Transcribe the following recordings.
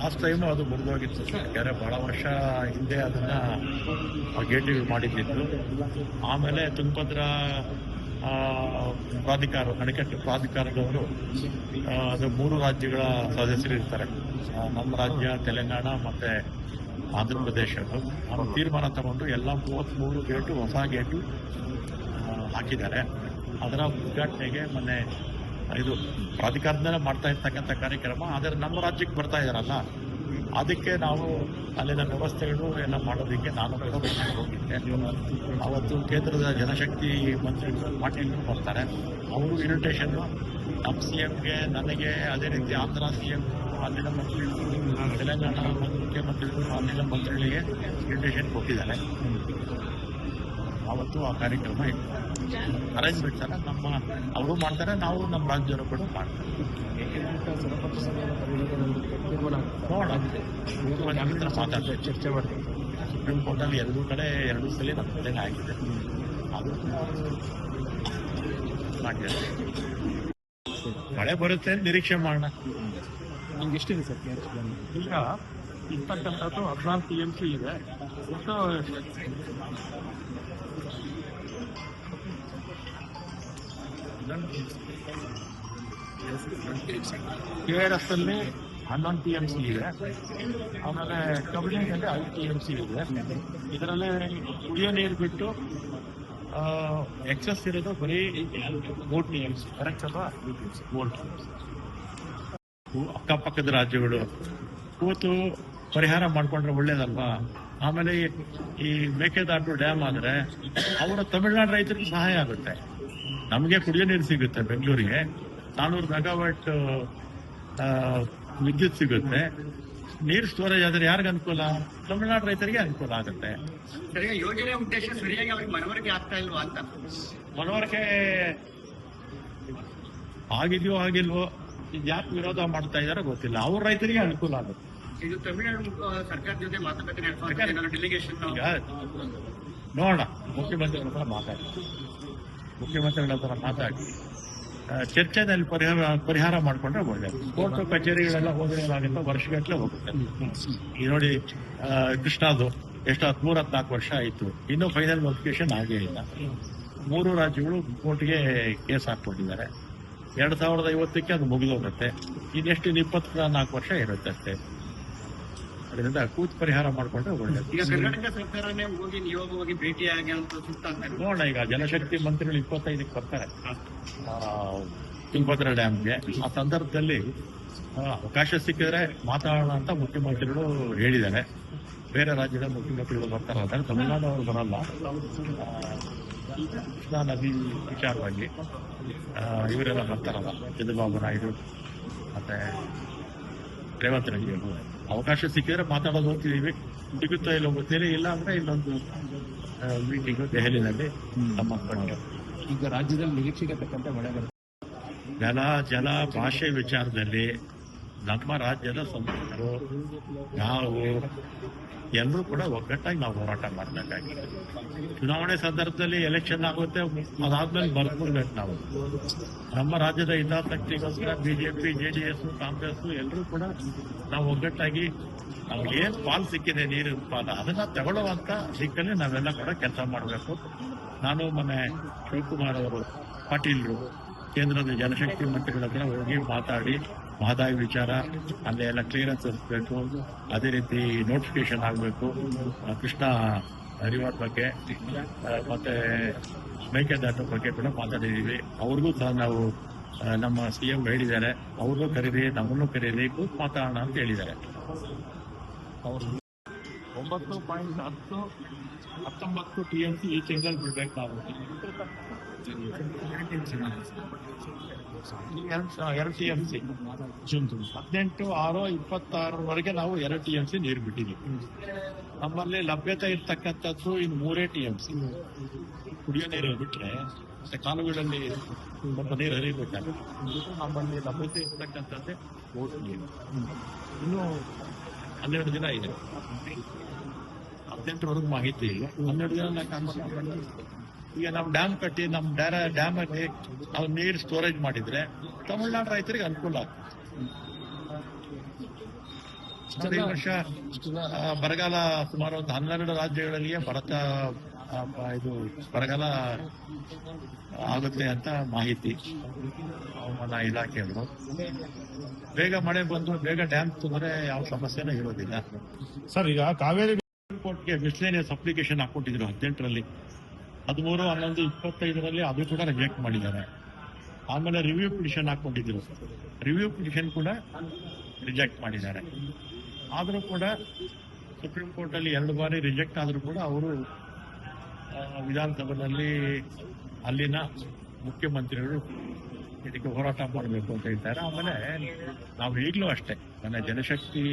Last time ಅದು ಮುರಿದೋಗಿತ್ತು. ಯಾಕಂದರೆ ಭಾಳ ವರ್ಷ ಹಿಂದೆ ಅದನ್ನು ಗೇಟ್ಗಳು ಮಾಡಿದ್ದಿತ್ತು. ಆಮೇಲೆ ತುಂಗಭದ್ರಾ ಅಣೆಕಟ್ಟು ಪ್ರಾಧಿಕಾರದವರು ಅದು 3 ರಾಜ್ಯಗಳ ಸದಸ್ಯರು ಇರ್ತಾರೆ. ನಮ್ಮ ರಾಜ್ಯ, ತೆಲಂಗಾಣ ಮತ್ತು ಆಂಧ್ರ ಪ್ರದೇಶದ್ದು. ಅವರು ತೀರ್ಮಾನ ತಗೊಂಡು ಎಲ್ಲ 33 ಗೇಟು ಹೊಸ ಗೇಟು ಹಾಕಿದ್ದಾರೆ. ಅದರ ಉದ್ಘಾಟನೆಗೆ ಮೊನ್ನೆ ಇದು ಪ್ರಾಧಿಕಾರದಲ್ಲೇ ಮಾಡ್ತಾ ಇರ್ತಕ್ಕಂಥ ಕಾರ್ಯಕ್ರಮ. ಆದರೆ ನಮ್ಮ ರಾಜ್ಯಕ್ಕೆ ಬರ್ತಾ ಇದ್ದಾರಲ್ಲ, ಅದಕ್ಕೆ ನಾವು ಅಲ್ಲಿನ ವ್ಯವಸ್ಥೆಗಳು ಎಲ್ಲ ಮಾಡೋದಕ್ಕೆ ನಾನು ಕೂಡ ಹೋಗಿದ್ದೆ. ಅವತ್ತು ಕೇಂದ್ರದ ಜನಶಕ್ತಿ ಮಂತ್ರಿಗಳು ಪಾಟೀಲ್ ಬರ್ತಾರೆ. ಅವರು ಇನ್ವಿಟೇಷನ್ನು ನಮ್ಮ CMಗೆ, ನನಗೆ, ಅದೇ ರೀತಿ ಆಂಧ್ರ CM, ಅಲ್ಲಿನ ಮಂತ್ರಿಗಳು, ತೆಲಂಗಾಣ ಮುಖ್ಯಮಂತ್ರಿಗಳು, ಅಲ್ಲಿನ ಮಂತ್ರಿಗಳಿಗೆ ಇನ್ವಿಟೇಷನ್ ಕೊಟ್ಟಿದ್ದಾರೆ. ಅವತ್ತು ಆ ಕಾರ್ಯಕ್ರಮ ಅರೇಂಜ್ಮೆಂಟ್ಸ್ ಎಲ್ಲ ಅವರು ಮಾಡ್ತಾರೆ, ನಾವು ನಮ್ಮ ರಾಜ್ಯವರು ಕೂಡ ಮಾಡ್ತಾರೆ. ನೋಡೋಣ, ಮಾತಾಡ್ತಾರೆ, ಚರ್ಚೆ ಮಾಡ್ತೀವಿ. ಸುಪ್ರೀಂ ಕೋರ್ಟಲ್ಲಿ 2 ಕಡೆ 2 ಸಲ ನಮ್ಮ ಆಗಿದೆ. ಅದು ಮಾಡಿದ್ದಾರೆ. ಮಳೆ ಬರುತ್ತೆ ಅಂತ ನಿರೀಕ್ಷೆ ಮಾಡೋಣ. ನಿಮ್ಗೆ ಎಷ್ಟಿದೆ ಸರ್? ಈಗ ಇರ್ತಕ್ಕಂಥದ್ದು 14 TMC ಇದೆ. ಒಟ್ಟು KRS ಅಲ್ಲಿ 11 TMC ಇದೆ. ಆಮೇಲೆ ಕಬಿನಿಯಲ್ಲಿ 5 TMC ಇದೆ. ಇದರಲ್ಲಿ ಕುಡಿಯೋ ನೀರು ಬಿಟ್ಟು ಎಕ್ಸಸ್ ಇರೋದು ಬರೀ 3 TMC. ಕರೆಕ್ಟ್ ಅಲ್ವಾ? 3 TMC. ಅಕ್ಕಪಕ್ಕದ ರಾಜ್ಯಗಳು ಕೂತು ಪರಿಹಾರ ಮಾಡಿಕೊಂಡ್ರೆ ಒಳ್ಳೇದಲ್ವಾ? ಆಮೇಲೆ ಈ ಮೇಕೆದಾಟು ಡ್ಯಾಮ್ ಆದರೆ ಅವರ ತಮಿಳುನಾಡು ರೈತರಿಗೆ ಸಹಾಯ ಆಗುತ್ತೆ. ನಮಗೆ ಕುಡಿಯೋ ನೀರು ಸಿಗುತ್ತೆ. ಬೆಂಗಳೂರಿಗೆ 400 ಮೆಗಾವಾಟ್ ವಿದ್ಯುತ್ ಸಿಗುತ್ತೆ. ನೀರು ಸ್ಟೋರೇಜ್ ಆದರೆ ಯಾರಿಗೆ ಅನುಕೂಲ? ತಮಿಳುನಾಡು ರೈತರಿಗೆ ಅನುಕೂಲ ಆಗುತ್ತೆ. ಯೋಜನೆ ಉದ್ದೇಶ ಸರಿಯಾಗಿ ಅವ್ರಿಗೆ ಮನವರಿಕೆ ಆಗ್ತಾ ಇಲ್ವಾ ಅಂತ. ಮನವರಿಕೆ ಆಗಿದೆಯೋ ಆಗಿಲ್ವೋ, ಯಾಕೆ ವಿರೋಧ ಮಾಡ್ತಾ ಇದಾರೋ ಗೊತ್ತಿಲ್ಲ. ಅವ್ರ ರೈತರಿಗೆ ಅನುಕೂಲ ಆಗುತ್ತೆ. ಇದು ತಮಿಳುನಾಡು ಸರ್ಕಾರದ ಜೊತೆ ಮಾತುಕತೆ ಡೆಲಿಗೇಷನ್ ಈಗ ನೋಡೋಣ, ಮುಖ್ಯಮಂತ್ರಿಗಳ ಹತ್ರ ಮಾತಾಡಿ ಚರ್ಚೆನಲ್ಲಿ ಪರಿಹಾರ ಮಾಡಿಕೊಂಡ್ರೆ ಒಳ್ಳೇದು. ಕೋರ್ಟ್ ಕಚೇರಿಗಳೆಲ್ಲ ಹೋದ್ರೆ ಏನಾಗುತ್ತೆ, ವರ್ಷಗಟ್ಟಲೆ ಹೋಗುತ್ತೆ. ಈ ನೋಡಿ, ಕೃಷ್ಣದು ಎಷ್ಟು 13-14 ವರ್ಷ ಆಯಿತು, ಇನ್ನೂ ಫೈನಲ್ ನೋಟಿಫಿಕೇಶನ್ ಆಗೇ ಇಲ್ಲ. 3 ರಾಜ್ಯಗಳು ಕೋರ್ಟ್ಗೆ ಕೇಸ್ ಹಾಕ್ಕೊಂಡಿದ್ದಾರೆ. 2050ಕ್ಕೆ ಅದು ಮುಗಿದೋಗುತ್ತೆ. ಇನ್ನೆಷ್ಟು 24 ವರ್ಷ ಇರುತ್ತೆ ಅಷ್ಟೇ. ಅದರಿಂದ ಕೂತ್ ಪರಿಹಾರ ಮಾಡಿಕೊಂಡ್ರೆ ಒಳ್ಳೇದು. ಈಗ ಕರ್ನಾಟಕ ಸರ್ಕಾರನೇ ಹೋಗಿ ನಿಯೋಗವಾಗಿ ಭೇಟಿಯಾಗಿ ಅಂತ ನೋಡೋಣ. ಈಗ ಜನಶಕ್ತಿ ಮಂತ್ರಿಗಳು 25ಕ್ಕೆ ಬರ್ತಾರೆ ತುಂಗಭದ್ರಾ ಡ್ಯಾಮ್ಗೆ. ಆ ಸಂದರ್ಭದಲ್ಲಿ ಅವಕಾಶ ಸಿಕ್ಕಿದ್ರೆ ಮಾತಾಡೋಣ ಅಂತ ಮುಖ್ಯಮಂತ್ರಿಗಳು ಹೇಳಿದ್ದಾರೆ. ಬೇರೆ ರಾಜ್ಯದ ಮುಖ್ಯಮಂತ್ರಿಗಳು ಬರ್ತಾರೆ. ಆದರೆ ತಮಿಳುನಾಡು ಅವರು ಬರಲ್ಲ. ಕೃಷ್ಣಾ ನದಿ ವಿಚಾರವಾಗಿ ಇವರೆಲ್ಲ ಬರ್ತಾರಲ್ಲ, ಚಂದ್ರಬಾಬು ನಾಯ್ಡು ಮತ್ತೆ ರೇವಂತ್ ರೆಡ್ಡಿ ಅವರು. ಅವಕಾಶ ಸಿಕ್ಕಿದ್ರೆ ಮಾತಾಡೋದು ಹೋಗ್ತಿದ್ದೀವಿ. ಸಿಗುತ್ತೋ ಇಲ್ಲೋ ಗೊತ್ತಿಲ್ಲ. ಇಲ್ಲ ಅಂದ್ರೆ ಇಲ್ಲೊಂದು ಮೀಟಿಂಗು ದೆಹಲಿನಲ್ಲಿ ಸಂಬಂಧಪಟ್ಟ. ಈಗ ರಾಜ್ಯದಲ್ಲಿ ನಿರೀಕ್ಷೆಗೆ ತಕ್ಕಂತೆ ಮಳೆ ಬರುತ್ತೆ. ಜಲ ಭಾಷೆ ವಿಚಾರದಲ್ಲಿ ನಮ್ಮ ರಾಜ್ಯದ ಸಂಸದರು ನಾವು ಎಲ್ಲರೂ ಕೂಡ ಒಗ್ಗಟ್ಟಾಗಿ ನಾವು ಹೋರಾಟ ಮಾಡಬೇಕಾಗಿದೆ. ಚುನಾವಣೆ ಸಂದರ್ಭದಲ್ಲಿ ಎಲೆಕ್ಷನ್ ಆಗುತ್ತೆ, ಅದಾದ್ಮೇಲೆ ಬರ್ಕೊಳ್ಬೇಕು. ನಾವು ನಮ್ಮ ರಾಜ್ಯದ ಹಿತಾಸಕ್ತಿಗೋಸ್ಕರ BJP, JDS, ಕಾಂಗ್ರೆಸ್ ಎಲ್ಲರೂ ಕೂಡ ನಾವು ಒಗ್ಗಟ್ಟಾಗಿ ನಮ್ಗೆ ಏನ್ ಪಾಲ್ ಸಿಕ್ಕಿದೆ, ನೀರಿನ ಪಾಲ, ಅದನ್ನ ತಗೊಳ್ಳುವಂತ ದಿಕ್ಕಲ್ಲಿ ನಾವೆಲ್ಲ ಕೂಡ ಕೆಲಸ ಮಾಡಬೇಕು. ನಾನು ಮೊನ್ನೆ ಶಿವಕುಮಾರ್ ಅವರು, ಪಾಟೀಲ್ರು, ಕೇಂದ್ರದ ಜನಶಕ್ತಿ ಮಂತ್ರಿಗಳ ಹತ್ರ ಹೋಗಿ ಮಾತಾಡಿ ಮಹದಾಯಿ ವಿಚಾರ ಅಲ್ಲೇ ಎಲ್ಲ ಕ್ಲಿಯರೆನ್ಸ್ ಇರಬೇಕು. ಅದೇ ರೀತಿ ನೋಟಿಫಿಕೇಶನ್ ಆಗಬೇಕು. ಕೃಷ್ಣ ರಿವರ್ ಬಗ್ಗೆ ಮತ್ತೆ ಮೇಕೆದಾಟು ಬಗ್ಗೆ ಕೂಡ ಮಾತಾಡಿದ್ದೀವಿ. ಅವ್ರಿಗೂ ಸಹ ನಾವು ನಮ್ಮ CM ಹೇಳಿದ್ದಾರೆ, ಅವ್ರಿಗೂ ಕರೀರಿ, ನಮ್ಮನ್ನು ಕರೀರಿ, ಕೂತ್ ಮಾತಾಡೋಣ ಅಂತ ಹೇಳಿದ್ದಾರೆ. ಅವರು 9.19 TMC ಈ ತಿಂಗಳು ಬಿಡ್ಬೇಕು. ನಾವು 2 TMC ಜೂನ್ 18/6/26 ನಾವು 2 TMC ನೀರು ಬಿಟ್ಟಿದ್ದೀವಿ. ನಮ್ಮಲ್ಲಿ ಲಭ್ಯತೆ ಇರ್ತಕ್ಕಂಥದ್ದು ಇನ್ನು 3 TMC ಕುಡಿಯೋ ನೀರು ಬಿಟ್ರೆ ಮತ್ತೆ ಕಾಲುವೆಗಳಲ್ಲಿ ಸ್ವಲ್ಪ ನೀರು ಹರಿಬೇಕಾಗುತ್ತೆ. ನಮ್ಮಲ್ಲಿ ಲಭ್ಯತೆ ಇರ್ತಕ್ಕಂಥದ್ದೇ 3 ನೀರು. ಇನ್ನೂ 12 ದಿನ ಇದೆ. 18ರವರೆಗೂ ಮಾಹಿತಿ ಇಲ್ಲ. 12 ದಿನ ಈಗ ನಾವು ಡ್ಯಾಮ್ ಕಟ್ಟಿ ನಮ್ಮ ಡ್ಯಾಮಲ್ಲಿ ನಾವು ನೀರು ಸ್ಟೋರೇಜ್ ಮಾಡಿದ್ರೆ ತಮಿಳುನಾಡು ರೈತರಿಗೆ ಅನುಕೂಲ ಆಗ್ತದೆ. ನೋಡಿ, ಈ ವರ್ಷ ಬರಗಾಲ ಸುಮಾರು ಒಂದು 12 ರಾಜ್ಯಗಳಲ್ಲಿಯೇ ಇದು ಬರಗಾಲ ಆಗುತ್ತೆ ಅಂತ ಮಾಹಿತಿ ಹವಾಮಾನ ಇಲಾಖೆಯವರು. ಬೇಗ ಮಳೆ ಬಂದು ಬೇಗ ಡ್ಯಾಮ್ ತುಂಬಿದ್ರೆ ಯಾವ ಸಮಸ್ಯೆನೂ ಇರೋದಿಲ್ಲ. ಸರ್, ಈಗ ಕಾವೇರಿ ಕೋರ್ಟ್ಗೆ ಮಿಸ್ಲೇನಿಯಸ್ ಅಪ್ಲಿಕೇಶನ್ ಹಾಕೊಂಡಿದ್ರು 18ರಲ್ಲಿ, 13, 11, 25ರಲ್ಲಿ ಅದು ಕೂಡ ರಿಜೆಕ್ಟ್ ಮಾಡಿದ್ದಾರೆ. ಆಮೇಲೆ ರಿವ್ಯೂ ಪಿಟಿಷನ್ ಹಾಕೊಂಡಿದ್ರು, ರಿವ್ಯೂ ಪಿಟಿಷನ್ ಕೂಡ ರಿಜೆಕ್ಟ್ ಮಾಡಿದ್ದಾರೆ. ಆದರೂ ಕೂಡ ಸುಪ್ರೀಂ ಕೋರ್ಟಲ್ಲಿ 2 ಬಾರಿ ರಿಜೆಕ್ಟ್ ಆದರೂ ಕೂಡ ಅವರು ವಿಧಾನಸಭೆಯಲ್ಲಿ ಅಲ್ಲಿನ ಮುಖ್ಯಮಂತ್ರಿಗಳು ಇದಕ್ಕೆ ಹೋರಾಟ ಮಾಡಬೇಕು ಅಂತ ಹೇಳ್ತಾರೆ. ಆಮೇಲೆ ನಾವು ಈಗಲೂ ಅಷ್ಟೇ, ನನ್ನ ಜಲಶಕ್ತಿ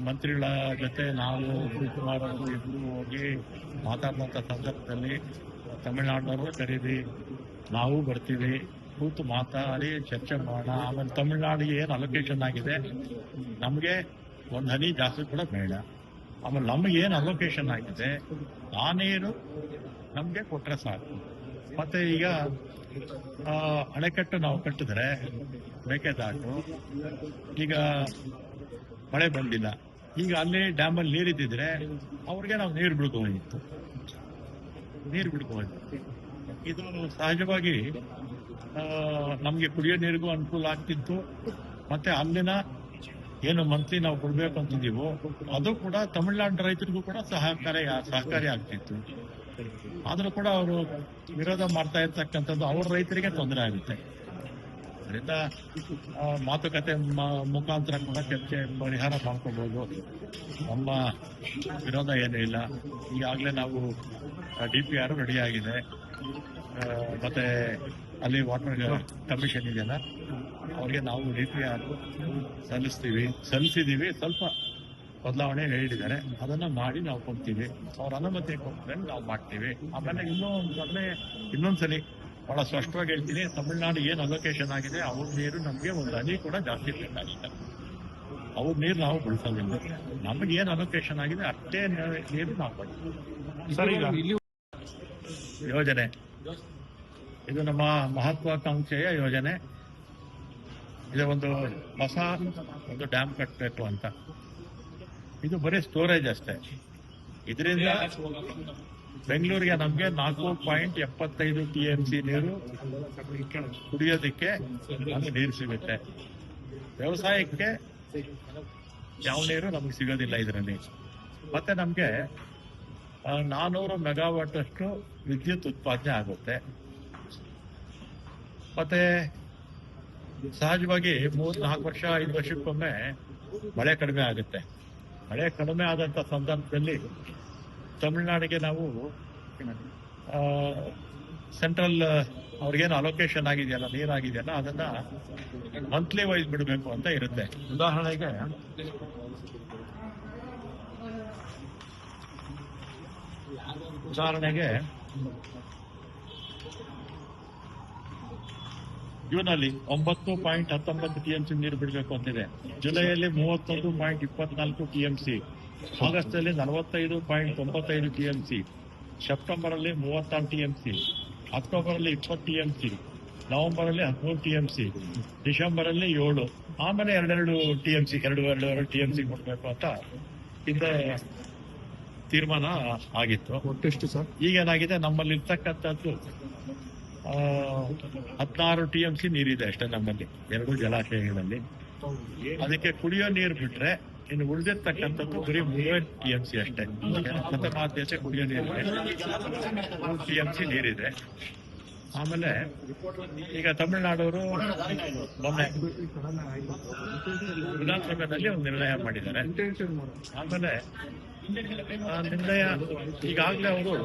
ಮಂತ್ರಿಗಳ ಜೊತೆ ನಾವು ಶಿವಕುಮಾರ್ ಅವರು ಇಬ್ಬರು ಹೋಗಿ ಮಾತಾಡುವಂಥ ಸಂದರ್ಭದಲ್ಲಿ ತಮಿಳುನಾಡಿನವರು ಕರೀರಿ, ನಾವು ಬರ್ತೀವಿ, ಕೂತು ಮಾತಾಡಿ ಚರ್ಚೆ ಮಾಡೋಣ. ಆಮೇಲೆ ತಮಿಳುನಾಡಿಗೆ ಏನು ಅಲೋಕೇಶನ್ ಆಗಿದೆ ನಮಗೆ ಒಂದು ಹನಿ ಜಾಸ್ತಿ ಕೂಡ ಬೇಡ. ಆಮೇಲೆ ನಮಗೆ ಏನು ಅಲೋಕೇಶನ್ ಆಗಿದೆ ಆ ನೀರು ನಮಗೆ ಕೊಟ್ಟರೆ ಸಾಕು. ಮತ್ತೆ ಈಗ ಅಣೆಕಟ್ಟು ನಾವು ಕಟ್ಟಿದ್ರೆ ಮೇಕೆದಾಟು, ಈಗ ಮಳೆ ಬಂದಿಲ್ಲ, ಈಗ ಅಲ್ಲಿ ಡ್ಯಾಮಲ್ಲಿ ನೀರಿದ್ದಿದ್ರೆ ಅವ್ರಿಗೆ ನಾವು ನೀರು ಬಿಡ್ಕೋಗಿತ್ತು. ಇದು ಸಹಜವಾಗಿ ನಮಗೆ ಕುಡಿಯೋ ನೀರಿಗೂ ಅನುಕೂಲ ಆಗ್ತಿತ್ತು. ಮತ್ತೆ ಅಲ್ಲಿನ ಏನು ಮಂತ್ಲಿ ನಾವು ಕೊಡ್ಬೇಕು ಅಂತಿದ್ದೀವೋ ಅದು ಕೂಡ ತಮಿಳುನಾಡು ರೈತರಿಗೂ ಕೂಡ ಸಹಕಾರಿ ಆಗ್ತಿತ್ತು. ಆದರೂ ಕೂಡ ಅವರು ವಿರೋಧ ಮಾಡ್ತಾ ಇರ್ತಕ್ಕಂಥದ್ದು ಅವ್ರ ರೈತರಿಗೆ ತೊಂದರೆ ಆಗುತ್ತೆ. ಅದರಿಂದ ಮಾತುಕತೆ ಮುಖಾಂತರ ಕೂಡ ಚರ್ಚೆ ಪರಿಹಾರ ಮಾಡ್ಕೋಬಹುದು. ನಮ್ಮ ವಿರೋಧ ಏನೂ ಇಲ್ಲ. ಈಗಾಗಲೇ ನಾವು DPR ರೆಡಿ ಆಗಿದೆ. ಮತ್ತೆ ಅಲ್ಲಿ ವಾಟರ್ ಕಮಿಷನ್ ಇದೆಯಲ್ಲ, ಅವ್ರಿಗೆ ನಾವು DPR ಸಲ್ಲಿಸಿದ್ದೀವಿ. ಸ್ವಲ್ಪ ಬದಲಾವಣೆ ಹೇಳಿದ್ದಾರೆ, ಅದನ್ನ ಮಾಡಿ ನಾವು ಕೊಡ್ತೀವಿ. ಅವ್ರ ಅನುಮತಿ ಕೊಟ್ಟರೆ ನಾವು ಮಾಡ್ತೀವಿ. ಆಮೇಲೆ ಇನ್ನೊಂದ್ಸಲಿ ಬಹಳ ಸ್ಪಷ್ಟವಾಗಿ ಹೇಳ್ತೀನಿ, ತಮಿಳುನಾಡು ಏನು ಅಲೋಕೇಶನ್ ಆಗಿದೆ ಅವ್ರ ನೀರು ನಮಗೆ ಒಂದು ಹನಿ ಕೂಡ ಜಾಸ್ತಿ ಬೇಕಾಗಿಲ್ಲ. ಅವ್ರ ನೀರು ನಾವು ಬಳಸೋದಿಲ್ಲ. ನಮಗೆ ಏನು ಅಲೋಕೇಶನ್ ಆಗಿದೆ ಅಷ್ಟೇ ನೀರು ನಾವು ಬಳಸ್ತೀವಿ. ಸರ್, ಈಗ ಯೋಜನೆ ಇದು ನಮ್ಮ ಮಹತ್ವಾಕಾಂಕ್ಷೆಯ ಯೋಜನೆ. ಇದು ಒಂದು ಹೊಸ ಡ್ಯಾಮ್ ಕಟ್ಟಬೇಕು ಅಂತ. ಇದು ಬರೀ ಸ್ಟೋರೇಜ್ ಅಷ್ಟೇ. ಇದರಿಂದ ಬೆಂಗಳೂರಿಗೆ ನಮಗೆ 4.75 TMC ನೀರು ಕುಡಿಯೋದಕ್ಕೆ ನಮಗೆ ನೀರು ಸಿಗುತ್ತೆ. ವ್ಯವಸಾಯಕ್ಕೆ ಯಾವ ನೀರು ನಮಗೆ ಸಿಗೋದಿಲ್ಲ ಇದರಲ್ಲಿ. ಮತ್ತೆ ನಮಗೆ 400 ಮೆಗಾವಾಟ್ ಅಷ್ಟು ವಿದ್ಯುತ್ ಉತ್ಪಾದನೆ ಆಗುತ್ತೆ. ಮತ್ತೆ ಸಹಜವಾಗಿ 3-4 ವರ್ಷ 5 ವರ್ಷಕ್ಕೊಮ್ಮೆ ಮಳೆ ಕಡಿಮೆ ಆಗುತ್ತೆ. ಮಳೆ ಕಡಿಮೆ ಆದಂಥ ಸಂದರ್ಭದಲ್ಲಿ ತಮಿಳುನಾಡಿಗೆ ನಾವು ಸೆಂಟ್ರಲ್ ಅವ್ರಿಗೇನು ಅಲೋಕೇಶನ್ ಆಗಿದೆಯಲ್ಲ, ನೀರಾಗಿದೆಯಲ್ಲ, ಅದನ್ನ ಮಂತ್ಲಿ ವೈಸ್ ಬಿಡಬೇಕು ಅಂತ ಇರುತ್ತೆ. ಉದಾಹರಣೆಗೆ ಜೂನಲ್ಲಿ 9.19 TMC ನೀರು ಬಿಡಬೇಕು ಅಂತಿದೆ. ಜುಲೈಯಲ್ಲಿ 31.24 TMC, ಆಗಸ್ಟ್ ಅಲ್ಲಿ 45.95 TMC, ಸೆಪ್ಟೆಂಬರ್ ಅಲ್ಲಿ 36 TMC, ಅಕ್ಟೋಬರ್ ಅಲ್ಲಿ 20 TMC, ನವೆಂಬರ್ ಅಲ್ಲಿ 13 TMC, ಡಿಸೆಂಬರ್ ಅಲ್ಲಿ 7, ಆಮೇಲೆ 2 TMC ಕೊಡಬೇಕು ಅಂತ ಹಿಂದೆ ತೀರ್ಮಾನ ಆಗಿತ್ತು. ಒಟ್ಟೆಷ್ಟು ಸರ್? ಈಗೇನಾಗಿದೆ, ನಮ್ಮಲ್ಲಿ ಇರ್ತಕ್ಕಂಥದ್ದು 16 TMC ನೀರಿದೆ ಅಷ್ಟೇ ನಮ್ಮಲ್ಲಿ, 2 ಜಲಾಶಯಗಳಲ್ಲಿ. ಅದಕ್ಕೆ ಕುಡಿಯೋ ನೀರು ಬಿಟ್ರೆ ಇನ್ನು ಉಳಿದಿರ್ತಕ್ಕಂಥದ್ದು ಬರೀ 3 TMC ಅಷ್ಟೇ. ಪ್ರಥಮಾದ್ಯತೆ ಕುಡಿಯೋ ನೀರಿಗೆ 3 TMC ನೀರಿದೆ. ಆಮೇಲೆ ಈಗ ತಮಿಳುನಾಡವರು ಮೊನ್ನೆ ವಿಧಾನಸಭೆಯಲ್ಲಿ ಒಂದು ನಿರ್ಣಯ ಮಾಡಿದ್ದಾರೆ. ಆಮೇಲೆ ನಿರ್ಣಯ ಈಗಾಗಲೇ ಅವರು